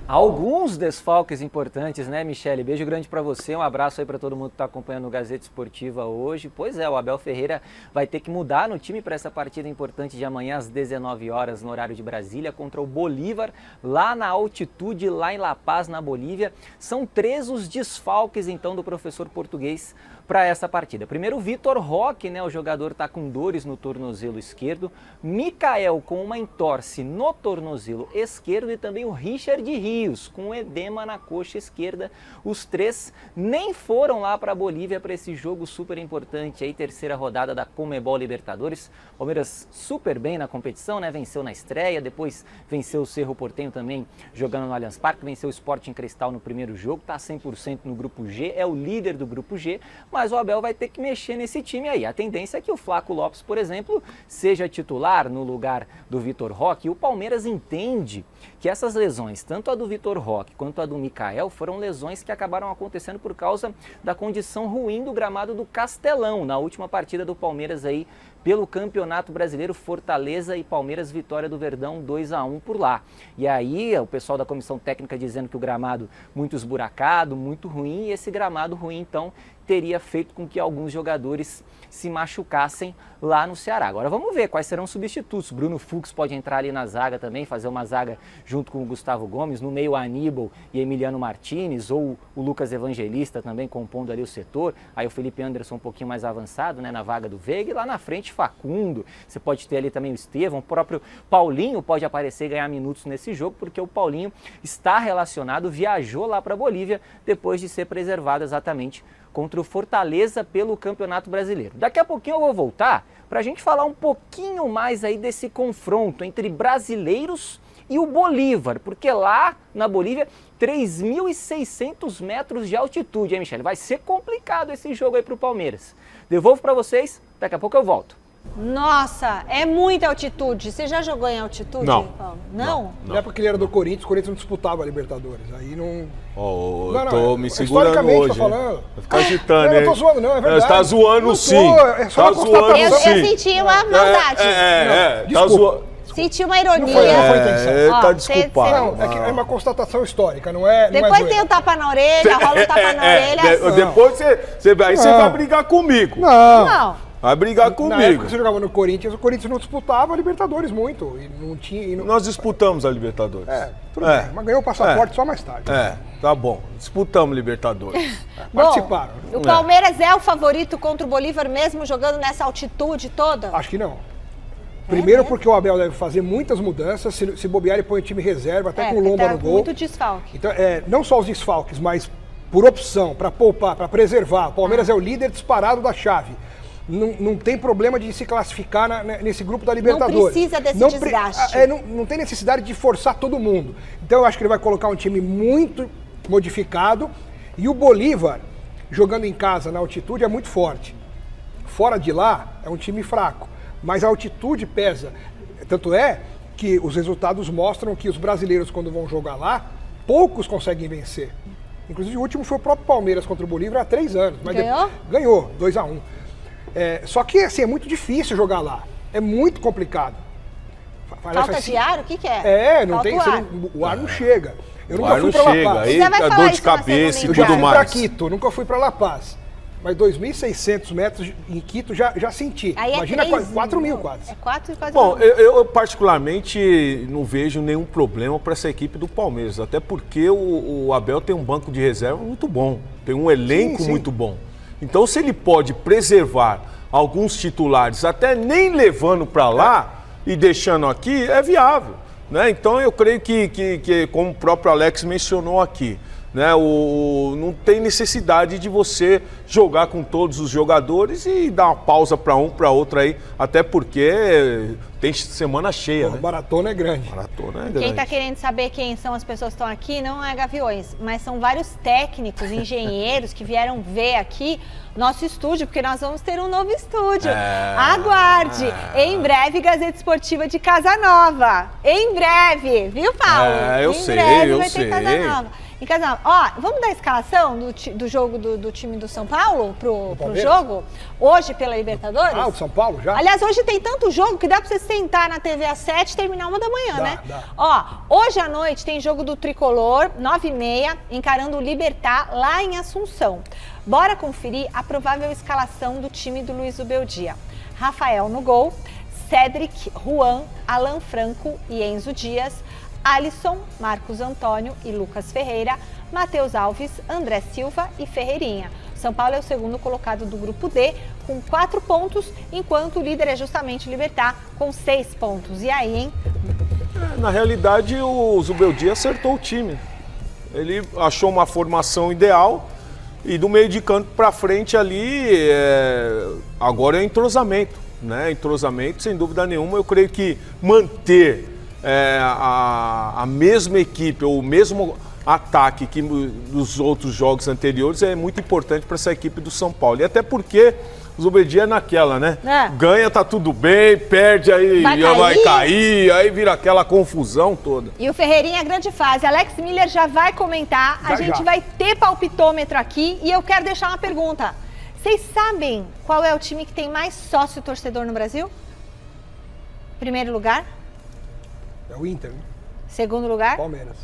Alguns desfalques importantes, né, Michele? Beijo grande para você, um abraço aí para todo mundo que está acompanhando o Gazeta Esportiva hoje. Pois é, o Abel Ferreira vai ter que mudar no time para essa partida importante de amanhã às 19 horas no horário de Brasília contra o Bolívar, lá na altitude, lá em La Paz, na Bolívia. São 3 os desfalques então do professor português para essa partida. Primeiro, o Vitor Roque, né, o jogador está com dores no tornozelo esquerdo, Mikael com uma entorse no tornozelo esquerdo e também o Richard Rios com edema na coxa esquerda. Os 3 nem foram lá para a Bolívia para esse jogo super importante aí, terceira rodada da Conmebol Libertadores. Palmeiras super bem na competição, né, venceu na estreia, depois venceu o Cerro Porteño também jogando no Allianz Parque, venceu o Sporting Cristal no primeiro jogo, está 100% no grupo G, é o líder do grupo G, mas o Abel vai ter que mexer nesse time aí. A tendência é que o Flaco Lopes, por exemplo, seja titular no lugar do Vitor Roque. E o Palmeiras entende que essas lesões, tanto a do Vitor Roque quanto a do Mikael, foram lesões que acabaram acontecendo por causa da condição ruim do gramado do Castelão, na última partida do Palmeiras aí pelo Campeonato Brasileiro, Fortaleza e Palmeiras, vitória do Verdão 2-1 por lá. E aí o pessoal da comissão técnica dizendo que o gramado muito esburacado, muito ruim, e esse gramado ruim então teria feito com que alguns jogadores se machucassem lá no Ceará. Agora vamos ver quais serão os substitutos. Bruno Fux pode entrar ali na zaga também, fazer uma zaga junto com o Gustavo Gomes, no meio Aníbal e Emiliano Martinez, ou o Lucas Evangelista também compondo ali o setor, aí o Felipe Anderson um pouquinho mais avançado, né, na vaga do Veiga, e lá na frente Facundo, você pode ter ali também o Estevão, o próprio Paulinho pode aparecer e ganhar minutos nesse jogo, porque o Paulinho está relacionado, viajou lá para a Bolívia depois de ser preservado exatamente contra o Fortaleza pelo Campeonato Brasileiro. Daqui a pouquinho eu vou voltar para a gente falar um pouquinho mais aí desse confronto entre brasileiros e o Bolívar, porque lá na Bolívia, 3.600 metros de altitude, hein, Michele? Vai ser complicado esse jogo aí para o Palmeiras. Devolvo para vocês, daqui a pouco eu volto. Nossa, é muita altitude. Você já jogou em altitude, Não. Paulo? Não? Não é porque ele era do Corinthians, o Corinthians não disputava a Libertadores. Aí não. Eu tô me segurando historicamente, hoje. tô falando. Vai ficar agitando, Não, hein? eu tô zoando, não, é verdade. Você tá zoando Não sim. tô, é só Tá uma constatação. zoando sim. Eu senti uma maldade. Tá Desculpa. zoando. Senti uma ironia. Não foi intenção. Ó, Tá cê- desculpado. Não, é, que é uma constatação histórica, não é. Depois não é tem zoeira. o tapa na orelha, rola o tapa na orelha. assim. Depois você vai brigar comigo. Não. Vai brigar Na época comigo. que você jogava no Corinthians, o Corinthians não disputava a Libertadores muito. E não tinha. E não... Nós disputamos a Libertadores. Tudo bem, mas ganhou o passaporte só mais tarde. Tá bom. Disputamos Libertadores. Participaram. Bom, o Palmeiras é o favorito contra o Bolívar mesmo jogando nessa altitude toda? Acho que não. Primeiro porque o Abel deve fazer muitas mudanças, se bobear ele põe o time reserva, até com o Lomba tá no gol. muito desfalque. Então, não só os desfalques, mas por opção, para poupar, para preservar. O Palmeiras é o líder disparado da chave. Não tem problema de se classificar nesse grupo da Libertadores. Não precisa desse desgaste. Não tem necessidade de forçar todo mundo. Então eu acho que ele vai colocar um time muito modificado e o Bolívar, jogando em casa na altitude, é muito forte. Fora de lá, é um time fraco. Mas a altitude pesa. Tanto é que os resultados mostram que os brasileiros, quando vão jogar lá, poucos conseguem vencer. Inclusive, o último foi o próprio Palmeiras contra o Bolívar há 3 anos. Mas Ganhou? Ganhou, 2-1. Só que, assim, é muito difícil jogar lá. É muito complicado. Falta de ar? O que é? Não Falta tem. o ar. O ar não chega. Eu O nunca ar fui não pra La chega. Paz. Aí Você vai a falar dor de isso na cabeça e segunda Eu já tudo fui pra mais. Quito, nunca fui pra La Paz. Mas 2.600 metros em Quito já senti. Aí Imagina 4 mil quase. É 4 e quase. Bom, eu particularmente não vejo nenhum problema para essa equipe do Palmeiras, até porque o Abel tem um banco de reserva muito bom, tem um elenco Sim. muito bom. Então, se ele pode preservar alguns titulares, até nem levando para lá e deixando aqui, é viável, né? Então, eu creio que como o próprio Alex mencionou aqui, né, não tem necessidade de você jogar com todos os jogadores e dar uma pausa para um, para outro aí, até porque tem semana cheia, A né? maratona é grande. Maratona é Quem grande. está querendo saber quem são as pessoas que estão aqui não é Gaviões, mas são vários técnicos, engenheiros que vieram ver aqui nosso estúdio, porque nós vamos ter um novo estúdio. Aguarde! Em breve, Gazeta Esportiva de Casa Nova. Em breve, viu, Paulo? Eu em sei, breve eu vai ter sei. Casa Nova. Em Casa Nova. Ó, vamos dar a escalação do jogo do time do São Paulo pro Palmeiras? jogo? Hoje pela Libertadores? O São Paulo já? Aliás, hoje tem tanto jogo que dá pra você sentar na TV às 7 e terminar 1 da manhã, Dá, né? dá. Ó, hoje à noite tem jogo do Tricolor, 9h30, encarando o Libertad lá em Assunção. Bora conferir a provável escalação do time do Luiz Ubeldia. Rafael no gol, Cédric, Juan, Alan Franco e Enzo Dias, Alisson, Marcos Antônio e Lucas Ferreira, Matheus Alves, André Silva e Ferreirinha. São Paulo é o segundo colocado do grupo D, com 4 pontos, enquanto o líder é justamente o Libertad, com 6 pontos. E aí, hein? Na realidade, o Zubeldia acertou o time. Ele achou uma formação ideal e do meio de campo para frente ali, agora é entrosamento, né? Entrosamento, sem dúvida nenhuma. Eu creio que manter a mesma equipe, ou o mesmo ataque que nos outros jogos anteriores é muito importante para essa equipe do São Paulo. E até porque o Zubeldia é naquela, né? Ganha, tá tudo bem, perde, aí vai cair, aí vira aquela confusão toda. E o Ferreirinha, grande fase. Alex Miller já vai comentar, a gente vai ter palpitômetro aqui e eu quero deixar uma pergunta. Vocês sabem qual é o time que tem mais sócio-torcedor no Brasil? Primeiro lugar? É o Inter, né? Segundo lugar? Palmeiras.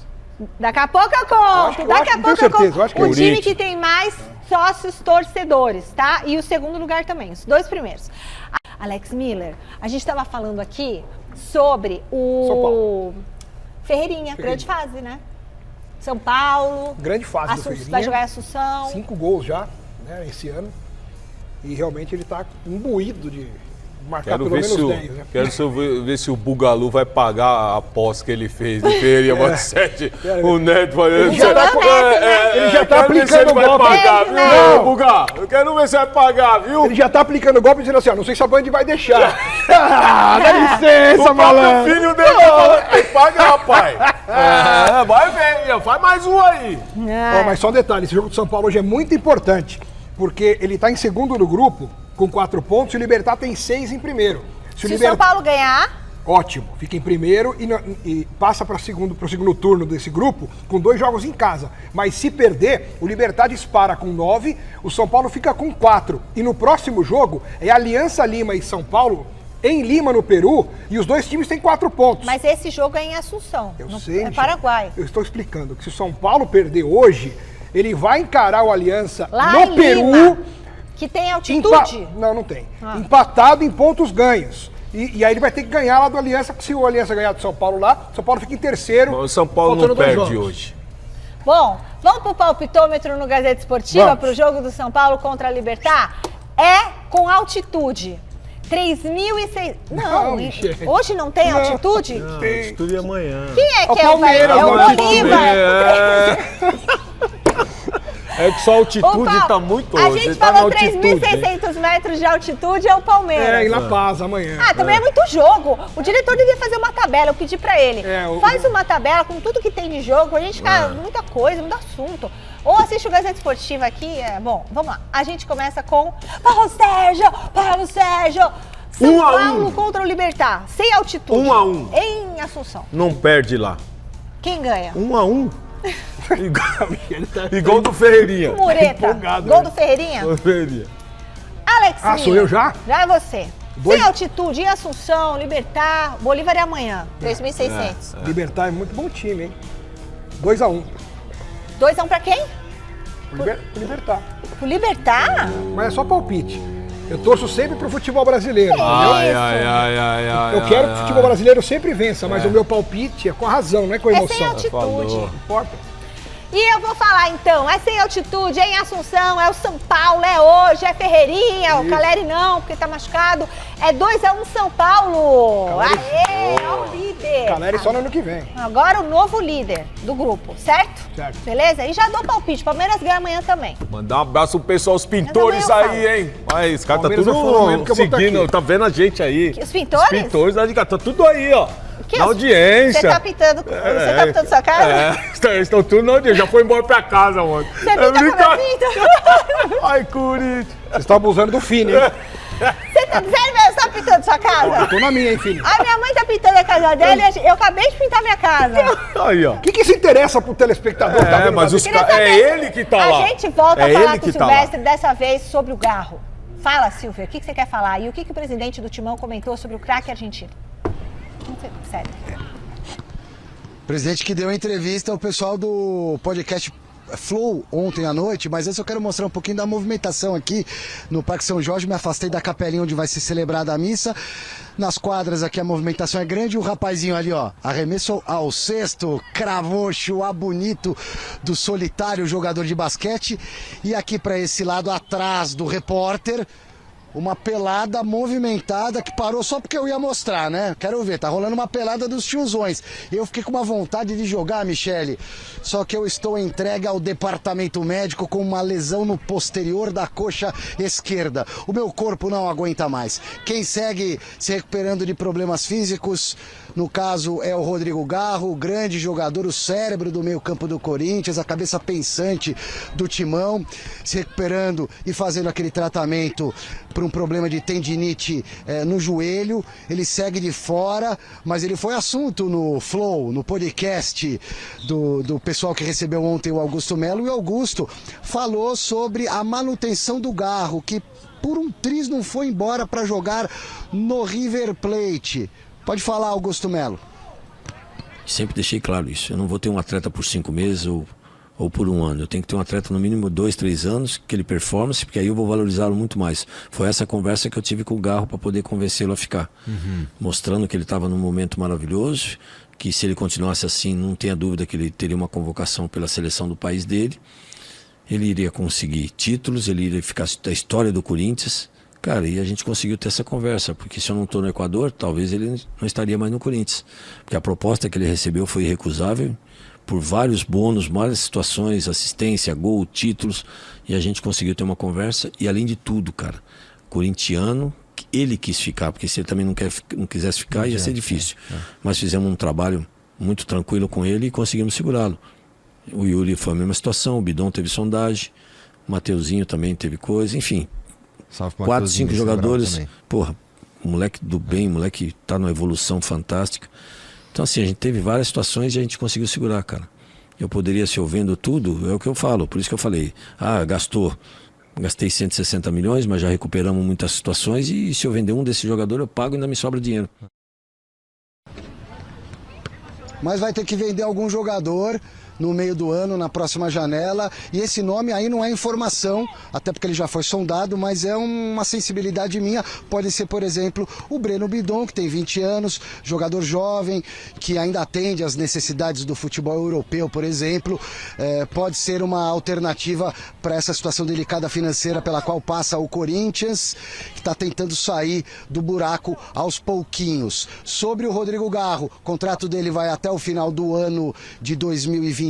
Daqui a pouco eu conto. Daqui a pouco eu conto. O time que tem mais sócios torcedores, tá? E o segundo lugar também, os 2 primeiros. Alex Miller, a gente estava falando aqui sobre o Ferreirinha, grande fase, né? São Paulo. Grande fase do Ferreirinha. Vai jogar em Assunção. 5 gols já, né, esse ano. E realmente ele tá imbuído de marcar pelo menos 10, né? Quero ver se o Bugalu vai pagar a aposta que ele fez de Ferreirinha mais 7. O Neto vai... Ele já tá aplicando o golpe. Pagar, viu, Buga? Eu quero ver se vai pagar, viu? Ele já tá aplicando o golpe dizendo assim, ó, não sei se a Band vai deixar. Dá licença, O malandro. filho dele tá falando, tem que pagar, pai. Vai ver, faz mais um aí. Ó, mas só um detalhe, esse jogo do São Paulo hoje é muito importante, porque ele tá em segundo no grupo com 4 pontos e o Libertad tem 6 em primeiro. Se o São Paulo ganhar... Ótimo, fica em primeiro e passa para o segundo turno desse grupo com 2 jogos em casa. Mas se perder, o Libertad dispara com 9, o São Paulo fica com 4. E no próximo jogo é Aliança Lima e São Paulo em Lima, no Peru, e os 2 times têm 4 pontos. Mas esse jogo é em Assunção, sei, Paraguai. Eu estou explicando que se o São Paulo perder hoje, ele vai encarar o Aliança lá no Peru. Lima, que tem altitude? Não tem. Empatado em pontos ganhos. E aí ele vai ter que ganhar lá do Aliança, porque se o Aliança ganhar do São Paulo lá, o São Paulo fica em terceiro. Bom, o São Paulo não perde hoje. Bom, vamos pro palpitômetro no Gazeta Esportiva para o jogo do São Paulo contra a Libertad? É com altitude. 3.600... Não, hoje não tem altitude? Não, altitude é amanhã. Quem é que é o Palmeiras? É o Bolívar. É que só a altitude está muito hoje. A gente falou 3.600 metros de altitude, é o Palmeiras. É, em La Paz, amanhã. Também é muito jogo. O diretor devia fazer uma tabela, eu pedi pra ele. Faz uma tabela com tudo que tem de jogo, a gente fica muita coisa, muito assunto. Ou assiste o Gazeta Esportiva aqui, bom, vamos lá. A gente começa com Paulo Sérgio. São Paulo contra o Libertad, sem altitude. 1-1. Em Assunção. Não perde lá. Quem ganha? 1-1. Igual do Ferreirinha. Mureta. Gol do Ferreirinha? Gol do Ferreirinha. Alex sou eu já? Já é você. Sem altitude, em Assunção, Libertad, Bolívar é amanhã, 3.600. Libertad é muito bom time, hein? 2-1. 2-1 pra quem? Libertad. Pro Libertad? Mas é só palpite. Eu torço sempre pro futebol brasileiro. Eu quero que o futebol brasileiro sempre vença, mas o meu palpite é com a razão, não é com a emoção. É sem altitude. Não importa. E eu vou falar então, é sem altitude, é em Assunção, é o São Paulo, é hoje, é Ferreirinha, o Caleri não, porque tá machucado. É 2-1 São Paulo. Aê, é o líder. Caleri só no ano que vem. Agora o novo líder do grupo, certo? Certo. Beleza? E já dou palpite, Palmeiras ganha amanhã também. Mandar um abraço pro pessoal, os pintores aí, hein? Mas os caras tá tudo seguindo, tá vendo a gente aí. Os pintores? Os pintores, tá tudo aí, ó. Na audiência. Você tá pintando sua casa? Estão tudo na audiência. Já foi embora pra casa ontem. Você pinta como eu pinto? Ai, Corinthians. Vocês estão abusando do Fini, hein? Você tá sério mesmo? Você tá pintando sua casa? Eu tô na minha, hein, Fini? A minha mãe tá pintando a casa dela e eu acabei de pintar minha casa. Aí, ó. O que se interessa pro telespectador? Mas é ele que tá lá. A gente volta a falar com o Silvestre dessa vez sobre o Garro. Fala, Silvia, o que você quer falar? E o que o presidente do Timão comentou sobre o craque argentino? Sério. Presidente que deu entrevista ao pessoal do podcast Flow ontem à noite, mas antes eu quero mostrar um pouquinho da movimentação aqui no Parque São Jorge. Me afastei da capelinha onde vai ser celebrada a missa. Nas quadras aqui a movimentação é grande. O rapazinho ali, ó, arremesso ao cesto, cravou, chuá bonito do solitário jogador de basquete. E aqui para esse lado atrás do repórter, uma pelada movimentada que parou só porque eu ia mostrar, né? Quero ver, tá rolando uma pelada dos tiozões. Eu fiquei com uma vontade de jogar, Michele, só que eu estou entregue ao departamento médico com uma lesão no posterior da coxa esquerda. O meu corpo não aguenta mais. Quem segue se recuperando de problemas físicos, no caso é o Rodrigo Garro, o grande jogador, o cérebro do meio campo do Corinthians, a cabeça pensante do Timão, se recuperando e fazendo aquele tratamento por um problema de tendinite no joelho. Ele segue de fora, mas ele foi assunto no Flow, no podcast do pessoal que recebeu ontem o Augusto Melo. E o Augusto falou sobre a manutenção do Garro, que por um triz não foi embora para jogar no River Plate. Pode falar, Augusto Melo. Sempre deixei claro isso. Eu não vou ter um atleta por 5 meses ou por 1 ano. Eu tenho que ter um atleta no mínimo 2, 3 anos, que ele performance, porque aí eu vou valorizá-lo muito mais. Foi essa conversa que eu tive com o Garro para poder convencê-lo a ficar. Mostrando que ele estava num momento maravilhoso, que se ele continuasse assim, não tenha dúvida que ele teria uma convocação pela seleção do país dele. Ele iria conseguir títulos, ele iria ficar da história do Corinthians. Cara, e a gente conseguiu ter essa conversa, porque se eu não estou no Equador, talvez ele não estaria mais no Corinthians. Porque a proposta que ele recebeu foi irrecusável, por vários bônus, várias situações, assistência, gol, títulos, e a gente conseguiu ter uma conversa. E além de tudo, cara, corintiano, ele quis ficar, porque se ele também não quisesse ficar, ia ser difícil. Mas fizemos um trabalho muito tranquilo com ele e conseguimos segurá-lo. O Yuri foi a mesma situação, o Bidon teve sondagem, o Mateuzinho também teve coisa, enfim. 4, 5 jogadores. Porra, moleque do bem, moleque tá numa evolução fantástica. Então, assim, a gente teve várias situações e a gente conseguiu segurar, cara. Eu poderia, se eu vendo tudo, é o que eu falo. Por isso que eu falei, gastei 160 milhões, mas já recuperamos muitas situações e se eu vender um desse jogador, eu pago e ainda me sobra dinheiro. Mas vai ter que vender algum jogador no meio do ano, na próxima janela, e esse nome aí não é informação, até porque ele já foi sondado, mas é uma sensibilidade minha. Pode ser, por exemplo, o Breno Bidon, que tem 20 anos, jogador jovem, que ainda atende às necessidades do futebol europeu, por exemplo. Pode ser uma alternativa para essa situação delicada financeira pela qual passa o Corinthians, que está tentando sair do buraco aos pouquinhos. Sobre o Rodrigo Garro, o contrato dele vai até o final do ano de 2028,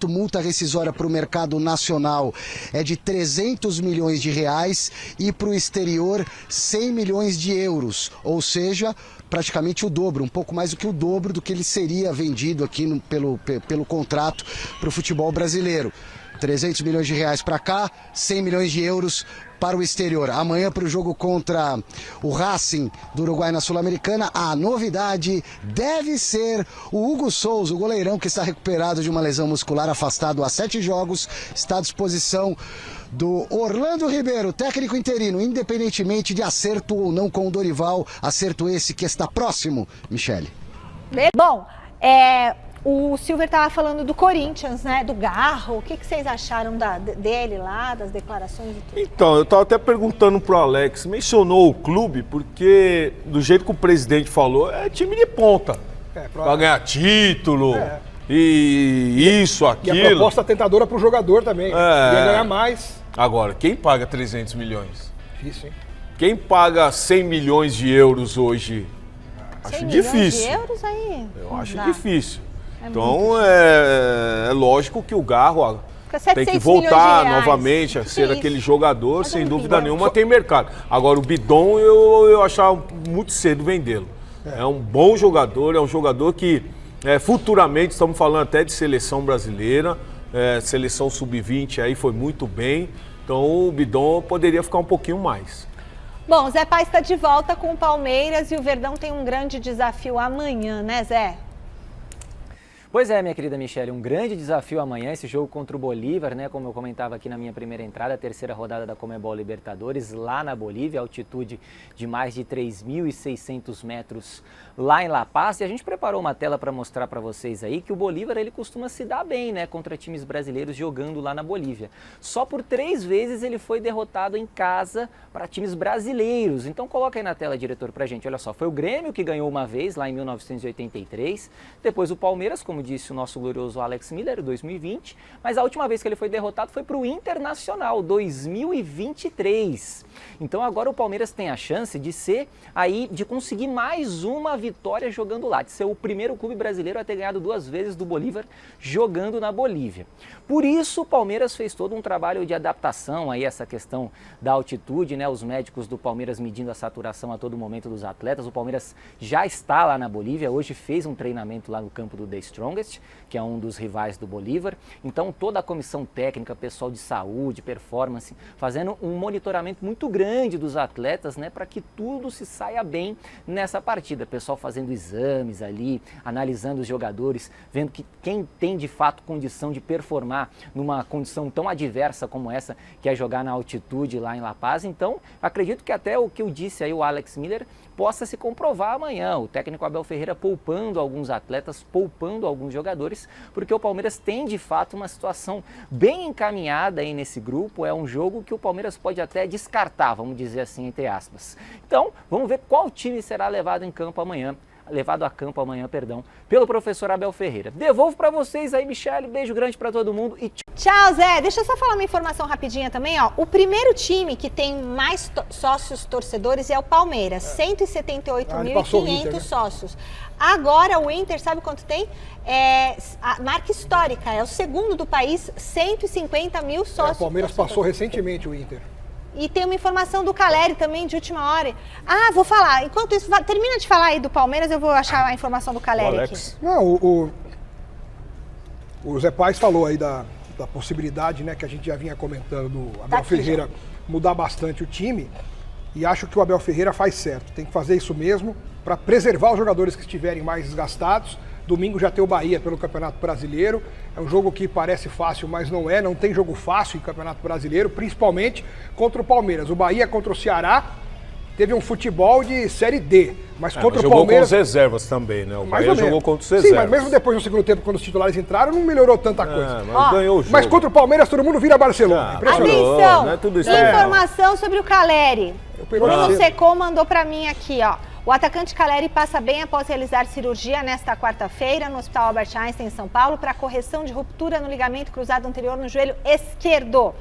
multa rescisória para o mercado nacional é de 300 milhões de reais e para o exterior 100 milhões de euros, ou seja, praticamente o dobro, um pouco mais do que o dobro do que ele seria vendido aqui pelo contrato para o futebol brasileiro. 300 milhões de reais para cá, 100 milhões de euros para o exterior. Amanhã, para o jogo contra o Racing do Uruguai na Sul-Americana, a novidade deve ser o Hugo Souza, o goleirão que está recuperado de uma lesão muscular, afastado há 7 jogos, está à disposição do Orlando Ribeiro, técnico interino, independentemente de acerto ou não com o Dorival, acerto esse que está próximo, Michele. Bom, o Silver estava falando do Corinthians, né? Do Garro. O que vocês acharam dele lá, das declarações e tudo? Então, eu estava até perguntando pro Alex, mencionou o clube, porque do jeito que o presidente falou, é time de ponta. Para ganhar título e isso, aquilo. E a proposta tentadora pro jogador também. Ia ganhar mais. Agora, quem paga 300 milhões? Difícil, hein? Quem paga 100 milhões de euros hoje? Acho difícil. 100 milhões de euros aí? Eu acho difícil. Então é lógico que o Garro tem que voltar novamente a ser aquele jogador, sem dúvida nenhuma tem mercado. Agora o Bidon eu achava muito cedo vendê-lo. É um bom jogador, é um jogador que futuramente, estamos falando até de seleção brasileira, seleção sub-20 aí foi muito bem, então o Bidon poderia ficar um pouquinho mais. Bom, o Zé Paz está de volta com o Palmeiras e o Verdão tem um grande desafio amanhã, né, Zé? Pois é, minha querida Michele, um grande desafio amanhã, esse jogo contra o Bolívar, né? Como eu comentava aqui na minha primeira entrada, a terceira rodada da Conmebol Libertadores, lá na Bolívia, altitude de mais de 3.600 metros lá em La Paz. E a gente preparou uma tela para mostrar para vocês aí que o Bolívar, ele costuma se dar bem, né? Contra times brasileiros jogando lá na Bolívia. Só por 3 vezes ele foi derrotado em casa para times brasileiros. Então coloca aí na tela, diretor, pra gente. Olha só, foi o Grêmio que ganhou uma vez, lá em 1983. Depois o Palmeiras, como disse o nosso glorioso Alex Miller, 2020, mas a última vez que ele foi derrotado foi para o Internacional, 2023. Então agora o Palmeiras tem a chance de de conseguir mais uma vitória jogando lá, de ser o primeiro clube brasileiro a ter ganhado 2 vezes do Bolívar jogando na Bolívia. Por isso o Palmeiras fez todo um trabalho de adaptação aí a essa questão da altitude, né? Os médicos do Palmeiras medindo a saturação a todo momento dos atletas. O Palmeiras já está lá na Bolívia, hoje fez um treinamento lá no campo do The Strongest, que é um dos rivais do Bolívar. Então toda a comissão técnica, pessoal de saúde, performance, fazendo um monitoramento muito grande dos atletas, né, para que tudo se saia bem nessa partida. Pessoal fazendo exames ali, analisando os jogadores, vendo que quem tem de fato condição de performar numa condição tão adversa como essa, que é jogar na altitude lá em La Paz. Então acredito que até o que eu disse aí, o Alex Miller, possa se comprovar amanhã. O técnico Abel Ferreira poupando alguns atletas, poupando alguns jogadores, porque o Palmeiras tem de fato uma situação bem encaminhada aí nesse grupo. É um jogo que o Palmeiras pode até descartar, vamos dizer assim, entre aspas. Então, vamos ver qual time será levado a campo amanhã, pelo professor Abel Ferreira. Devolvo para vocês aí, Michele, beijo grande para todo mundo e tchau, Zé. Deixa eu só falar uma informação rapidinha também, ó. O primeiro time que tem mais sócios torcedores é o Palmeiras, 178.500 sócios. Agora o Inter, sabe quanto tem? A marca histórica, é o segundo do país, 150 mil sócios. O Palmeiras passou recentemente o Inter. E tem uma informação do Caleri também, de última hora. Vou falar. Enquanto isso, termina de falar aí do Palmeiras, eu vou achar a informação do Caleri aqui. Não, o Zé Paz falou aí da possibilidade, né, que a gente já vinha comentando do Abel Ferreira mudar bastante o time. E acho que o Abel Ferreira faz certo. Tem que fazer isso mesmo para preservar os jogadores que estiverem mais desgastados. Domingo já tem o Bahia pelo Campeonato Brasileiro. É um jogo que parece fácil, mas não é. Não tem jogo fácil em Campeonato Brasileiro, principalmente contra o Palmeiras. O Bahia contra o Ceará teve um futebol de Série D. Mas contra o Palmeiras... jogou com os reservas também, né? O Bahia jogou contra os reservas. Sim, mas mesmo depois no segundo tempo, quando os titulares entraram, não melhorou tanta coisa. Mas ganhou o jogo. Mas contra o Palmeiras, todo mundo vira Barcelona. Impressionante. Atenção, não é tudo isso. informação sobre o Caleri. Bruno você. Secom mandou pra mim aqui, ó. O atacante Caleri passa bem após realizar cirurgia nesta quarta-feira no Hospital Albert Einstein, em São Paulo, para correção de ruptura no ligamento cruzado anterior no joelho esquerdo.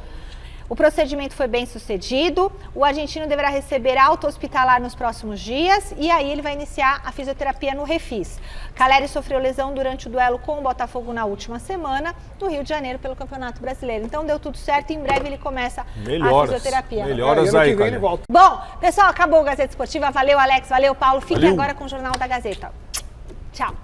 O procedimento foi bem sucedido, o argentino deverá receber alta hospitalar nos próximos dias e aí ele vai iniciar a fisioterapia no Refis. Caleri sofreu lesão durante o duelo com o Botafogo na última semana, no Rio de Janeiro, pelo Campeonato Brasileiro. Então deu tudo certo e em breve ele começa a fisioterapia. Melhoras aí, ele volta. Bom, pessoal, acabou o Gazeta Esportiva. Valeu, Alex. Valeu, Paulo. Fique agora com o Jornal da Gazeta. Tchau.